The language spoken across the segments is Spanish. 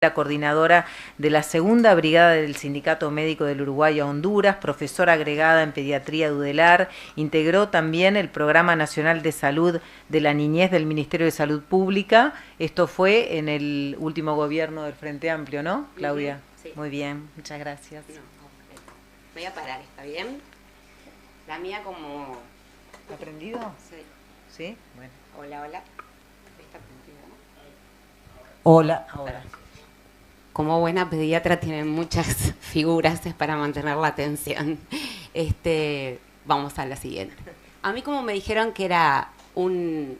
la coordinadora de la segunda brigada del Sindicato Médico del Uruguay a Honduras, profesora agregada en Pediatría Dudelar, integró también el Programa Nacional de Salud de la Niñez del Ministerio de Salud Pública. Esto fue en el último gobierno del Frente Amplio, ¿no, Claudia? Sí. Muy bien, muchas gracias. No, voy a parar, ¿está bien? La mía como... ¿Está prendido? Sí. ¿Sí? Bueno. Hola, hola. Está prendido, ¿no? Hola, ahora. Como buena pediatra tienen muchas figuras para mantener la atención. Vamos a la siguiente. A mí como me dijeron que era un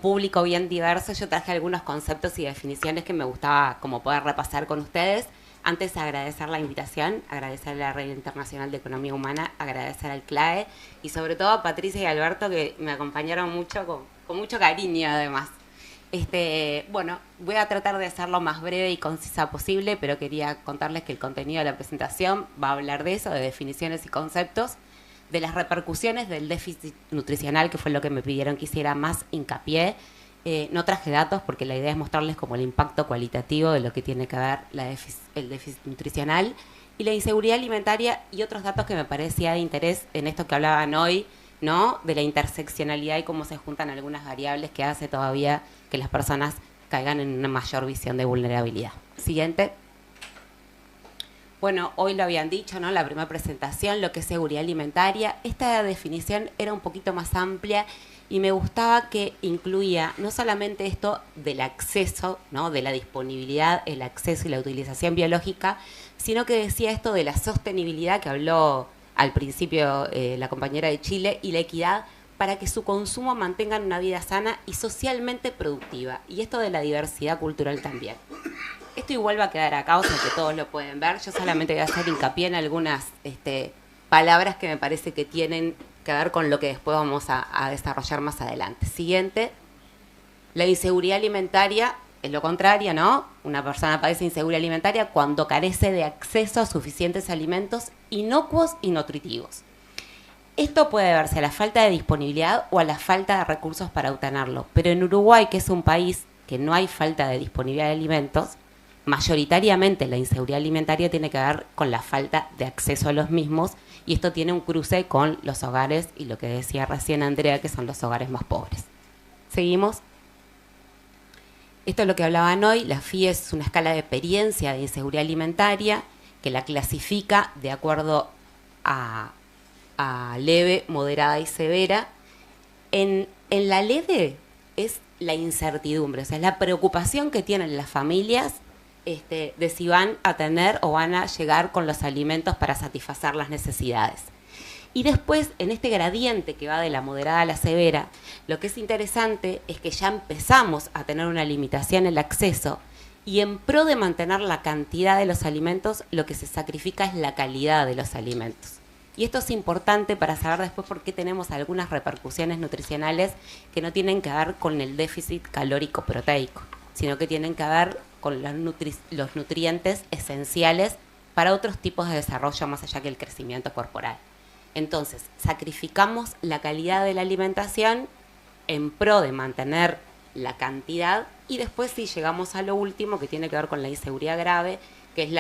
público bien diverso, yo traje algunos conceptos y definiciones que me gustaba como poder repasar con ustedes. Antes de agradecer la invitación, agradecer a la Red Internacional de Economía Humana, agradecer al CLAE y sobre todo a Patricia y Alberto que me acompañaron mucho, con mucho cariño además. Bueno, voy a tratar de hacer lo más breve y concisa posible, pero quería contarles que el contenido de la presentación va a hablar de eso, de definiciones y conceptos, de las repercusiones del déficit nutricional, que fue lo que me pidieron que hiciera más hincapié. No traje datos porque la idea es mostrarles como el impacto cualitativo de lo que tiene que ver el déficit nutricional y la inseguridad alimentaria y otros datos que me parecía de interés en esto que hablaban hoy, ¿no? De la interseccionalidad y cómo se juntan algunas variables que hace todavía que las personas caigan en una mayor visión de vulnerabilidad. Siguiente. Bueno, hoy lo habían dicho, ¿no? La primera presentación, lo que es seguridad alimentaria. Esta definición era un poquito más amplia y me gustaba que incluía no solamente esto del acceso, ¿no? De la disponibilidad, el acceso y la utilización biológica, sino que decía esto de la sostenibilidad que habló al principio la compañera de Chile y la equidad para que su consumo mantenga una vida sana y socialmente productiva. Y esto de la diversidad cultural también. Esto igual va a quedar acá, o sea que todos lo pueden ver. Yo solamente voy a hacer hincapié en algunas palabras que me parece que tienen que ver con lo que después vamos a desarrollar más adelante. Siguiente. La inseguridad alimentaria es lo contrario, ¿no? Una persona padece inseguridad alimentaria cuando carece de acceso a suficientes alimentos inocuos y nutritivos. Esto puede deberse a la falta de disponibilidad o a la falta de recursos para obtenerlo. Pero en Uruguay, que es un país que no hay falta de disponibilidad de alimentos, mayoritariamente la inseguridad alimentaria tiene que ver con la falta de acceso a los mismos y esto tiene un cruce con los hogares y lo que decía recién Andrea, que son los hogares más pobres. Seguimos. Esto es lo que hablaban hoy. La FIE es una escala de experiencia de inseguridad alimentaria que la clasifica de acuerdo a leve, moderada y severa. En la leve es la incertidumbre, o sea, es la preocupación que tienen las familias de si van a tener o van a llegar con los alimentos para satisfacer las necesidades. Y después, en este gradiente que va de la moderada a la severa, lo que es interesante es que ya empezamos a tener una limitación en el acceso y en pro de mantener la cantidad de los alimentos, lo que se sacrifica es la calidad de los alimentos. Y esto es importante para saber después por qué tenemos algunas repercusiones nutricionales que no tienen que ver con el déficit calórico proteico, sino que tienen que ver con los nutrientes esenciales para otros tipos de desarrollo más allá que el crecimiento corporal. Entonces, sacrificamos la calidad de la alimentación en pro de mantener la cantidad y después sí llegamos a lo último que tiene que ver con la inseguridad grave, que es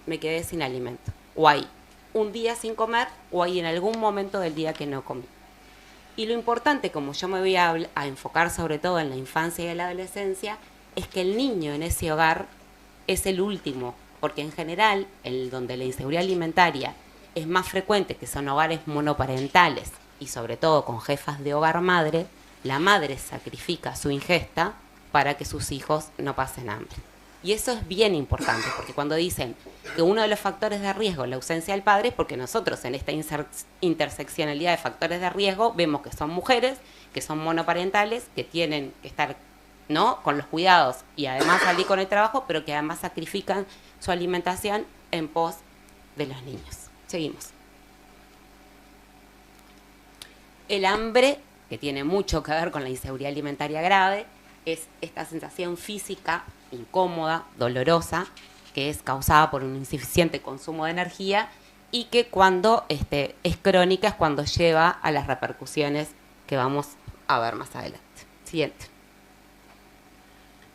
me quedé sin alimento. O hay un día sin comer o hay en algún momento del día que no comí. Y lo importante, como yo me voy a enfocar sobre todo en la infancia y la adolescencia, es que el niño en ese hogar es el último, porque en general, donde la inseguridad alimentaria es más frecuente, que son hogares monoparentales y sobre todo con jefas de hogar madre, la madre sacrifica su ingesta para que sus hijos no pasen hambre. Y eso es bien importante, porque cuando dicen que uno de los factores de riesgo es la ausencia del padre, es porque nosotros en esta interseccionalidad de factores de riesgo vemos que son mujeres, que son monoparentales, que tienen que estar, ¿no?, con los cuidados y además salir con el trabajo, pero que además sacrifican su alimentación en pos de los niños. Seguimos. El hambre, que tiene mucho que ver con la inseguridad alimentaria grave, es esta sensación física incómoda, dolorosa, que es causada por un insuficiente consumo de energía y que cuando es crónica es cuando lleva a las repercusiones que vamos a ver más adelante. Siguiente.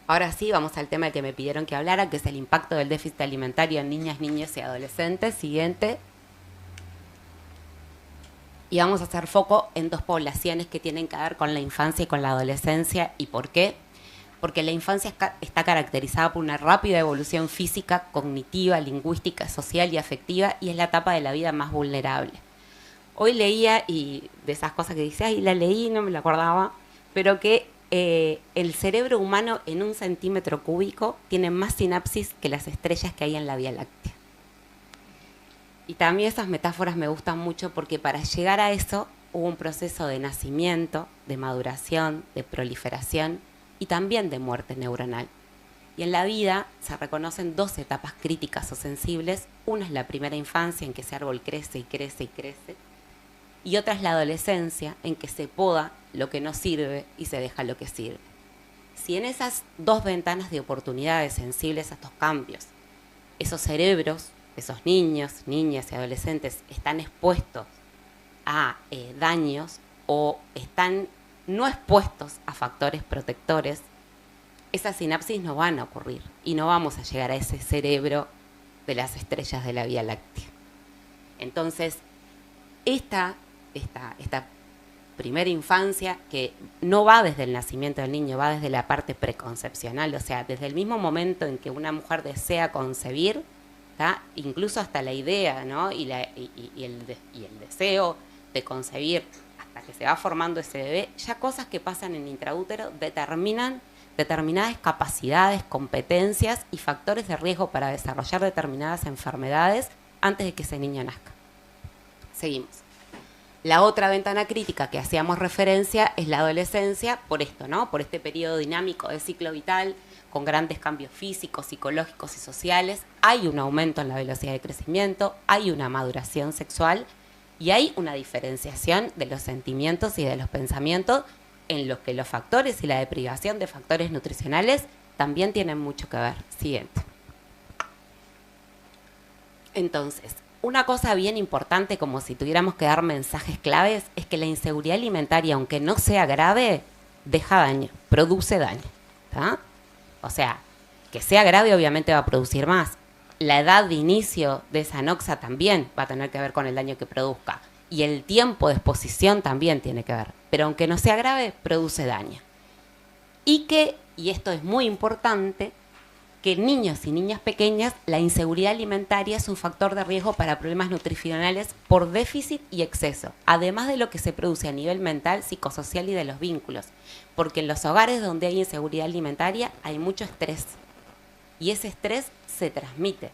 Ahora sí, vamos al tema que me pidieron que hablara, que es el impacto del déficit alimentario en niñas, niños y adolescentes. Siguiente. Y vamos a hacer foco en dos poblaciones que tienen que ver con la infancia y con la adolescencia. ¿Y por qué? Porque la infancia está caracterizada por una rápida evolución física, cognitiva, lingüística, social y afectiva, y es la etapa de la vida más vulnerable. Hoy leía, y de esas cosas que dice, ay, la leí, no me la acordaba, pero que el cerebro humano en 1 centímetro cúbico tiene más sinapsis que las estrellas que hay en la Vía Láctea. Y también esas metáforas me gustan mucho porque para llegar a eso hubo un proceso de nacimiento, de maduración, de proliferación y también de muerte neuronal. Y en la vida se reconocen 2 etapas críticas o sensibles. Una es la primera infancia, en que ese árbol crece y crece y crece. Y otra es la adolescencia, en que se poda lo que no sirve y se deja lo que sirve. Si en esas 2 ventanas de oportunidades sensibles a estos cambios, esos cerebros, esos niños, niñas y adolescentes están expuestos a daños o están no expuestos a factores protectores, esas sinapsis no van a ocurrir y no vamos a llegar a ese cerebro de las estrellas de la Vía Láctea. Entonces, esta primera infancia, que no va desde el nacimiento del niño, va desde la parte preconcepcional, o sea, desde el mismo momento en que una mujer desea concebir, ¿tá? Incluso hasta la idea, ¿no? y el deseo de concebir, hasta que se va formando ese bebé, ya cosas que pasan en intraútero determinan determinadas capacidades, competencias y factores de riesgo para desarrollar determinadas enfermedades antes de que ese niño nazca. Seguimos. La otra ventana crítica que hacíamos referencia es la adolescencia, por esto, ¿no? Por este periodo dinámico de ciclo vital, con grandes cambios físicos, psicológicos y sociales. Hay un aumento en la velocidad de crecimiento, hay una maduración sexual y hay una diferenciación de los sentimientos y de los pensamientos, en los que los factores y la deprivación de factores nutricionales también tienen mucho que ver. Siguiente. Entonces, una cosa bien importante, como si tuviéramos que dar mensajes claves, es que la inseguridad alimentaria, aunque no sea grave, deja daño, produce daño, ¿tá? O sea, que sea grave obviamente va a producir más. La edad de inicio de esa anoxa también va a tener que ver con el daño que produzca. Y el tiempo de exposición también tiene que ver. Pero aunque no sea grave, produce daño. Y esto es muy importante, que en niños y niñas pequeñas la inseguridad alimentaria es un factor de riesgo para problemas nutricionales por déficit y exceso, además de lo que se produce a nivel mental, psicosocial y de los vínculos, porque en los hogares donde hay inseguridad alimentaria hay mucho estrés y ese estrés se transmite.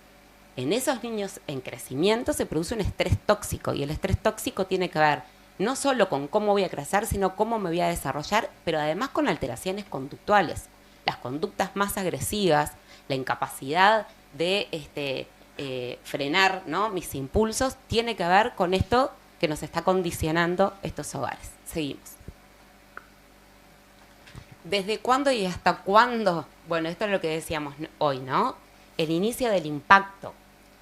En esos niños en crecimiento se produce un estrés tóxico y el estrés tóxico tiene que ver no solo con cómo voy a crecer, sino cómo me voy a desarrollar, pero además con alteraciones conductuales, las conductas más agresivas, la incapacidad de frenar, ¿no?, mis impulsos, tiene que ver con esto que nos está condicionando estos hogares. Seguimos. ¿Desde cuándo y hasta cuándo? Bueno, esto es lo que decíamos hoy, ¿no? El inicio del impacto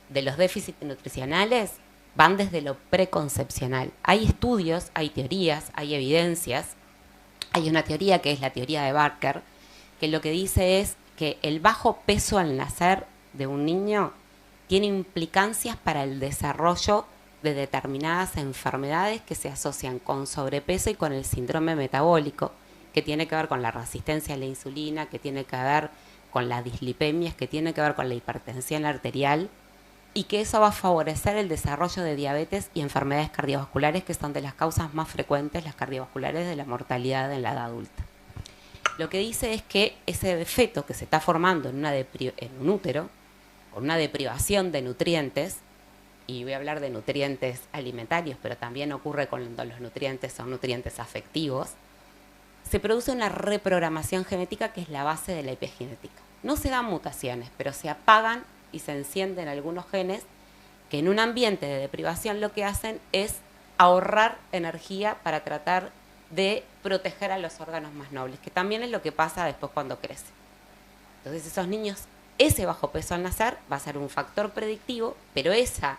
de los déficits nutricionales van desde lo preconcepcional. Hay estudios, hay teorías, hay evidencias. Hay una teoría que es la teoría de Barker, que lo que dice es que el bajo peso al nacer de un niño tiene implicancias para el desarrollo de determinadas enfermedades que se asocian con sobrepeso y con el síndrome metabólico, que tiene que ver con la resistencia a la insulina, que tiene que ver con las dislipemias, que tiene que ver con la hipertensión arterial, y que eso va a favorecer el desarrollo de diabetes y enfermedades cardiovasculares, que son de las causas más frecuentes, las cardiovasculares, de la mortalidad en la edad adulta. Lo que dice es que ese feto que se está formando en un útero, con una deprivación de nutrientes, y voy a hablar de nutrientes alimentarios, pero también ocurre cuando los nutrientes son nutrientes afectivos, se produce una reprogramación genética que es la base de la epigenética. No se dan mutaciones, pero se apagan y se encienden algunos genes que en un ambiente de deprivación lo que hacen es ahorrar energía para tratar de proteger a los órganos más nobles, que también es lo que pasa después cuando crece. Entonces esos niños, ese bajo peso al nacer va a ser un factor predictivo, pero esa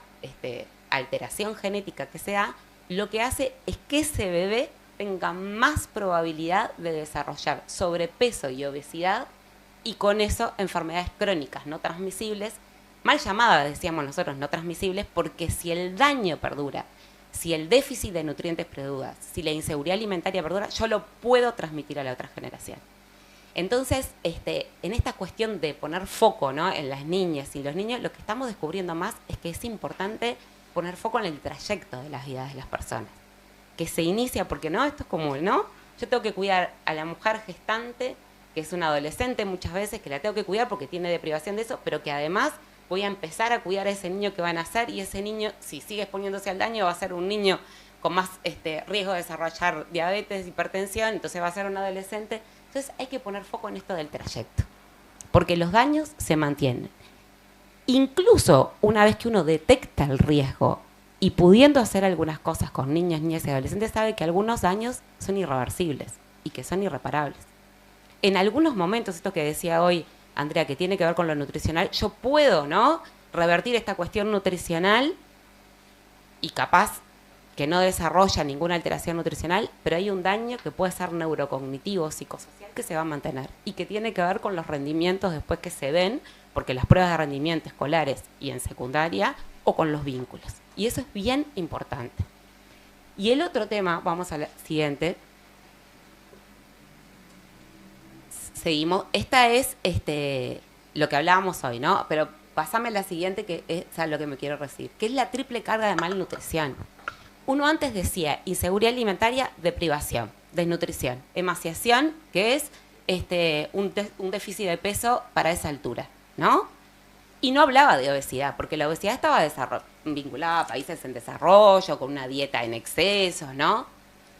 alteración genética que se da, lo que hace es que ese bebé tenga más probabilidad de desarrollar sobrepeso y obesidad y con eso enfermedades crónicas no transmisibles, mal llamadas, decíamos nosotros, no transmisibles, porque si el daño perdura, si el déficit de nutrientes perdura, si la inseguridad alimentaria perdura, yo lo puedo transmitir a la otra generación. Entonces, en esta cuestión de poner foco, ¿no?, en las niñas y los niños, lo que estamos descubriendo más es que es importante poner foco en el trayecto de las vidas de las personas. Que se inicia, porque no, esto es como, ¿no? Yo tengo que cuidar a la mujer gestante, que es una adolescente muchas veces, que la tengo que cuidar porque tiene deprivación de eso, pero que además voy a empezar a cuidar a ese niño que va a nacer, y ese niño, si sigue exponiéndose al daño, va a ser un niño con más riesgo de desarrollar diabetes, hipertensión, entonces va a ser un adolescente. Entonces hay que poner foco en esto del trayecto, porque los daños se mantienen. Incluso una vez que uno detecta el riesgo y pudiendo hacer algunas cosas con niños, niñas y adolescentes, sabe que algunos daños son irreversibles y que son irreparables. En algunos momentos, esto que decía hoy Andrea, que tiene que ver con lo nutricional, yo puedo, ¿no?, revertir esta cuestión nutricional y capaz que no desarrolla ninguna alteración nutricional, pero hay un daño que puede ser neurocognitivo, psicosocial, que se va a mantener y que tiene que ver con los rendimientos después que se ven, porque las pruebas de rendimiento escolares y en secundaria, o con los vínculos. Y eso es bien importante. Y el otro tema, vamos a la siguiente. Seguimos. Esta es lo que hablábamos hoy, ¿no? Pero pasame la siguiente, que es a lo que me quiero referir, que es la triple carga de malnutrición. Uno antes decía inseguridad alimentaria, deprivación, desnutrición, emaciación, que es un déficit de peso para esa altura, ¿no? Y no hablaba de obesidad, porque la obesidad estaba vinculada a países en desarrollo, con una dieta en exceso, ¿no?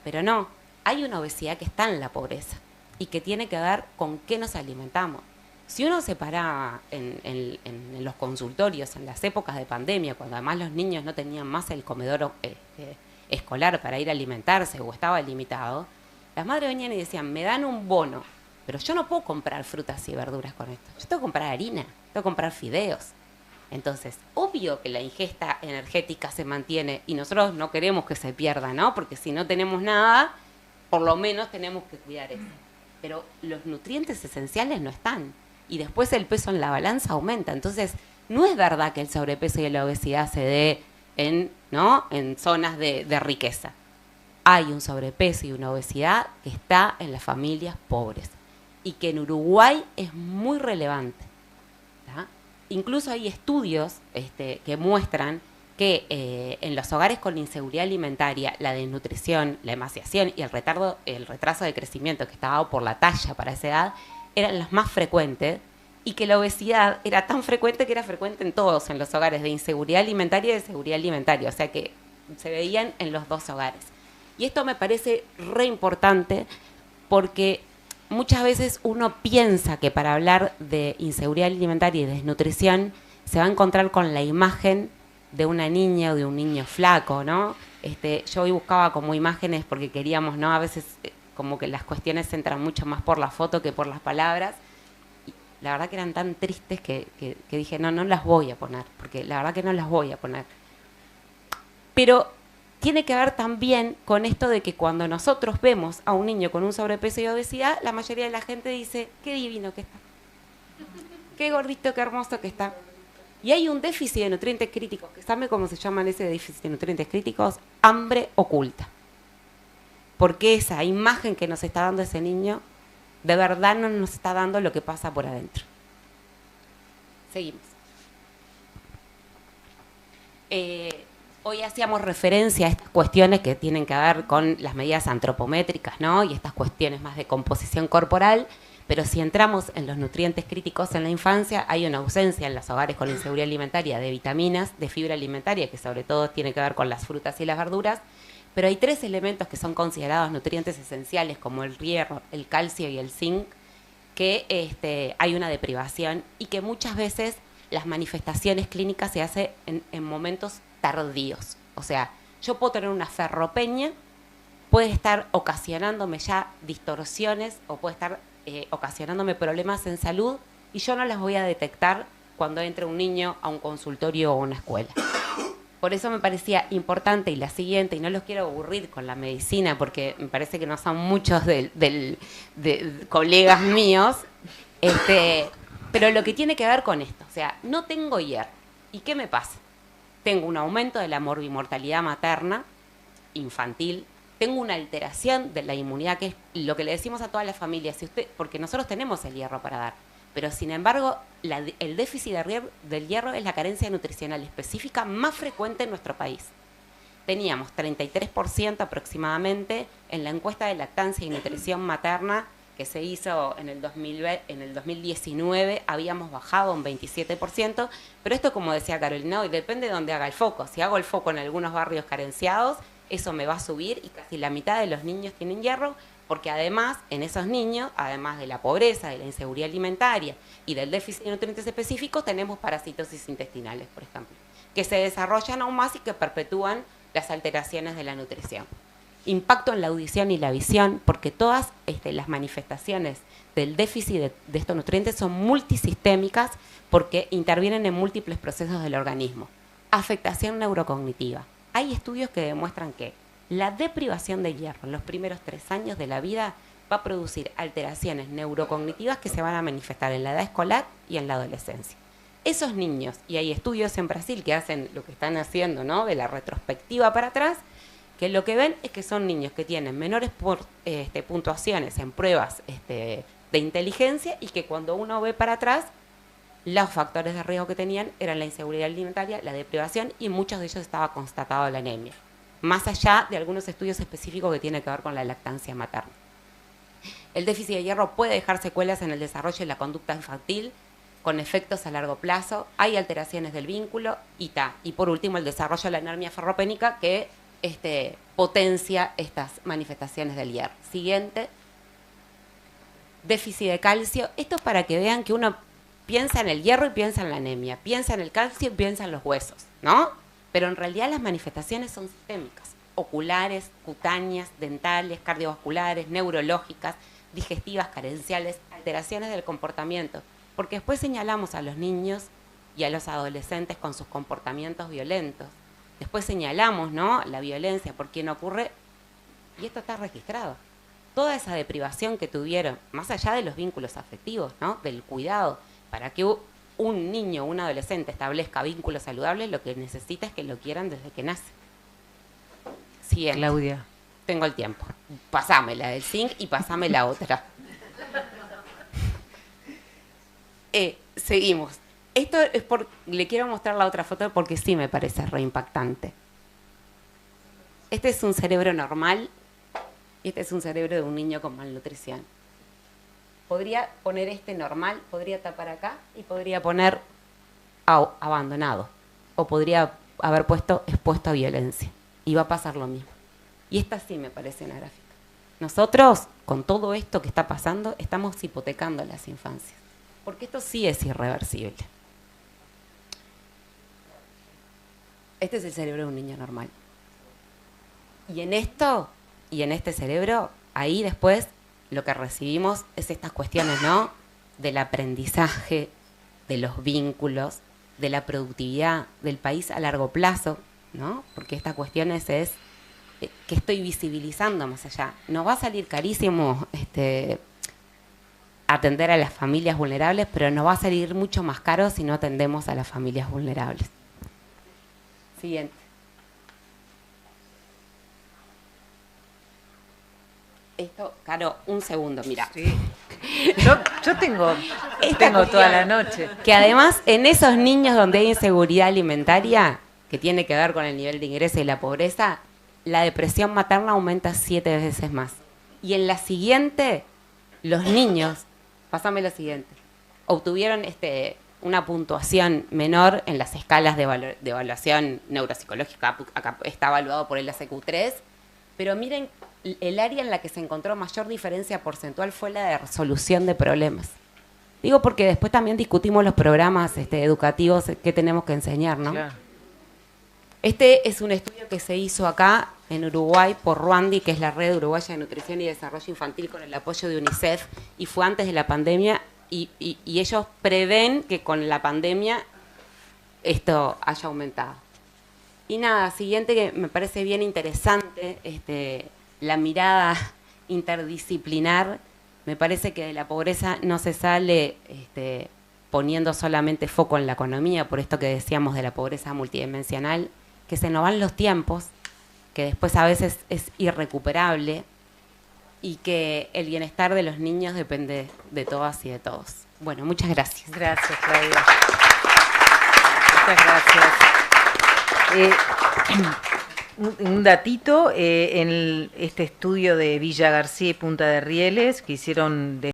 Pero no, hay una obesidad que está en la pobreza y que tiene que ver con qué nos alimentamos. Si uno se paraba en los consultorios en las épocas de pandemia, cuando además los niños no tenían más el comedor escolar para ir a alimentarse o estaba limitado, las madres venían y decían, me dan un bono, pero yo no puedo comprar frutas y verduras con esto. Yo tengo que comprar harina, tengo que comprar fideos. Entonces, obvio que la ingesta energética se mantiene y nosotros no queremos que se pierda, ¿no? Porque si no tenemos nada, por lo menos tenemos que cuidar eso. Pero los nutrientes esenciales no están. Y después el peso en la balanza aumenta. Entonces, no es verdad que el sobrepeso y la obesidad se dé en zonas de riqueza. Hay un sobrepeso y una obesidad que está en las familias pobres y que en Uruguay es muy relevante. ¿Tá? Incluso hay estudios que muestran que en los hogares con inseguridad alimentaria, la desnutrición, la emaciación y el retraso de crecimiento que estaba dado por la talla para esa edad eran las más frecuentes, y que la obesidad era tan frecuente que era frecuente en todos, en los hogares de inseguridad alimentaria y de seguridad alimentaria, o sea que se veían en los dos hogares. Y esto me parece re importante porque muchas veces uno piensa que para hablar de inseguridad alimentaria y desnutrición se va a encontrar con la imagen de una niña o de un niño flaco, ¿no? Yo hoy buscaba como imágenes porque queríamos, ¿no? A veces como que las cuestiones entran mucho más por la foto que por las palabras. Y la verdad que eran tan tristes que dije, no las voy a poner, porque la verdad que no las voy a poner. Pero tiene que ver también con esto de que cuando nosotros vemos a un niño con un sobrepeso y obesidad, la mayoría de la gente dice, qué divino que está, qué gordito, qué hermoso que está. Y hay un déficit de nutrientes críticos, que ¿sabe cómo se llaman ese déficit de nutrientes críticos? Hambre oculta. Porque esa imagen que nos está dando ese niño, de verdad no nos está dando lo que pasa por adentro. Seguimos. Hoy hacíamos referencia a estas cuestiones que tienen que ver con las medidas antropométricas, ¿no? Y estas cuestiones más de composición corporal, pero si entramos en los nutrientes críticos en la infancia, hay una ausencia en los hogares con inseguridad alimentaria de vitaminas, de fibra alimentaria, que sobre todo tiene que ver con las frutas y las verduras, pero hay 3 elementos que son considerados nutrientes esenciales, como el hierro, el calcio y el zinc, que hay una deprivación y que muchas veces las manifestaciones clínicas se hacen en momentos tardíos. O sea, yo puedo tener una ferropenia, puede estar ocasionándome ya distorsiones o puede estar ocasionándome problemas en salud y yo no las voy a detectar cuando entre un niño a un consultorio o una escuela. Por eso me parecía importante, y la siguiente, y no los quiero aburrir con la medicina porque me parece que no son muchos de colegas míos, Pero lo que tiene que ver con esto, o sea, no tengo hierro. ¿Y qué me pasa? Tengo un aumento de la morbimortalidad materna, infantil, tengo una alteración de la inmunidad, que es lo que le decimos a todas las familias, porque nosotros tenemos el hierro para dar, pero sin embargo el déficit del hierro es la carencia nutricional específica más frecuente en nuestro país. Teníamos 33% aproximadamente en la encuesta de lactancia y nutrición materna que se hizo en el 2019, habíamos bajado un 27%, pero esto, como decía Carolina, hoy depende de dónde haga el foco. Si hago el foco en algunos barrios carenciados, eso me va a subir y casi la mitad de los niños tienen hierro, porque además, en esos niños, además de la pobreza, de la inseguridad alimentaria y del déficit de nutrientes específicos, tenemos parasitosis intestinales, por ejemplo, que se desarrollan aún más y que perpetúan las alteraciones de la nutrición. Impacto en la audición y la visión, porque todas las manifestaciones del déficit de estos nutrientes son multisistémicas porque intervienen en múltiples procesos del organismo. Afectación neurocognitiva. Hay estudios que demuestran que la deprivación de hierro en los primeros 3 años de la vida va a producir alteraciones neurocognitivas que se van a manifestar en la edad escolar y en la adolescencia. Esos niños, y hay estudios en Brasil que hacen lo que están haciendo, ¿no?, de la retrospectiva para atrás, que lo que ven es que son niños que tienen menores puntuaciones en pruebas de inteligencia y que cuando uno ve para atrás, los factores de riesgo que tenían eran la inseguridad alimentaria, la deprivación y muchos de ellos estaba constatado la anemia, más allá de algunos estudios específicos que tienen que ver con la lactancia materna. El déficit de hierro puede dejar secuelas en el desarrollo de la conducta infantil con efectos a largo plazo, hay alteraciones del vínculo y por último el desarrollo de la anemia ferropénica que potencia estas manifestaciones del hierro. Siguiente, déficit de calcio. Esto es para que vean que uno piensa en el hierro y piensa en la anemia, piensa en el calcio y piensa en los huesos, ¿no? Pero en realidad las manifestaciones son sistémicas, oculares, cutáneas, dentales, cardiovasculares, neurológicas, digestivas, carenciales, alteraciones del comportamiento, porque después señalamos a los niños y a los adolescentes con sus comportamientos violentos. Después señalamos, ¿no?, la violencia, por quién ocurre, y esto está registrado. Toda esa deprivación que tuvieron, más allá de los vínculos afectivos, ¿no?, del cuidado, para que un niño o un adolescente establezca vínculos saludables, lo que necesita es que lo quieran desde que nace. Siguiente. Claudia. Tengo el tiempo. Pasame la del zinc y pasame la otra. Seguimos. Esto es le quiero mostrar la otra foto porque sí me parece re impactante. Este es un cerebro normal y este es un cerebro de un niño con malnutrición. Podría poner este normal, podría tapar acá y podría poner abandonado. O podría haber puesto expuesto a violencia. Y va a pasar lo mismo. Y esta sí me parece una gráfica. Nosotros, con todo esto que está pasando, estamos hipotecando las infancias. Porque esto sí es irreversible. Este es el cerebro de un niño normal. Y en este cerebro, ahí después lo que recibimos es estas cuestiones, ¿no?, del aprendizaje, de los vínculos, de la productividad del país a largo plazo, ¿no? Porque estas cuestiones es que estoy visibilizando más allá. Nos va a salir carísimo atender a las familias vulnerables, pero nos va a salir mucho más caro si no atendemos a las familias vulnerables. Siguiente. Esto, Caro, un segundo, mira. Sí. Yo tengo toda la noche. Que además, en esos niños donde hay inseguridad alimentaria, que tiene que ver con el nivel de ingreso y la pobreza, la depresión materna aumenta 7 veces más. Y en la siguiente, los niños, pásame lo siguiente, obtuvieron una puntuación menor en las escalas de evaluación neuropsicológica. Acá está evaluado por el ACQ3, pero miren, el área en la que se encontró mayor diferencia porcentual fue la de resolución de problemas. Digo porque después también discutimos los programas educativos que tenemos que enseñar, ¿no? Claro. Este es un estudio que se hizo acá en Uruguay por RUANDI, que es la Red Uruguaya de Nutrición y Desarrollo Infantil, con el apoyo de UNICEF, y fue antes de la pandemia, y ellos prevén que con la pandemia esto haya aumentado. Y nada, siguiente, que me parece bien interesante, la mirada interdisciplinar Me parece que de la pobreza no se sale poniendo solamente foco en la economía, por esto que decíamos de la pobreza multidimensional, que se nos van los tiempos, que después a veces es irrecuperable y que el bienestar de los niños depende de todas y de todos. Bueno, muchas gracias. Gracias, Claudia. Muchas gracias. Un datito, en este estudio de Villa García y Punta de Rieles, que hicieron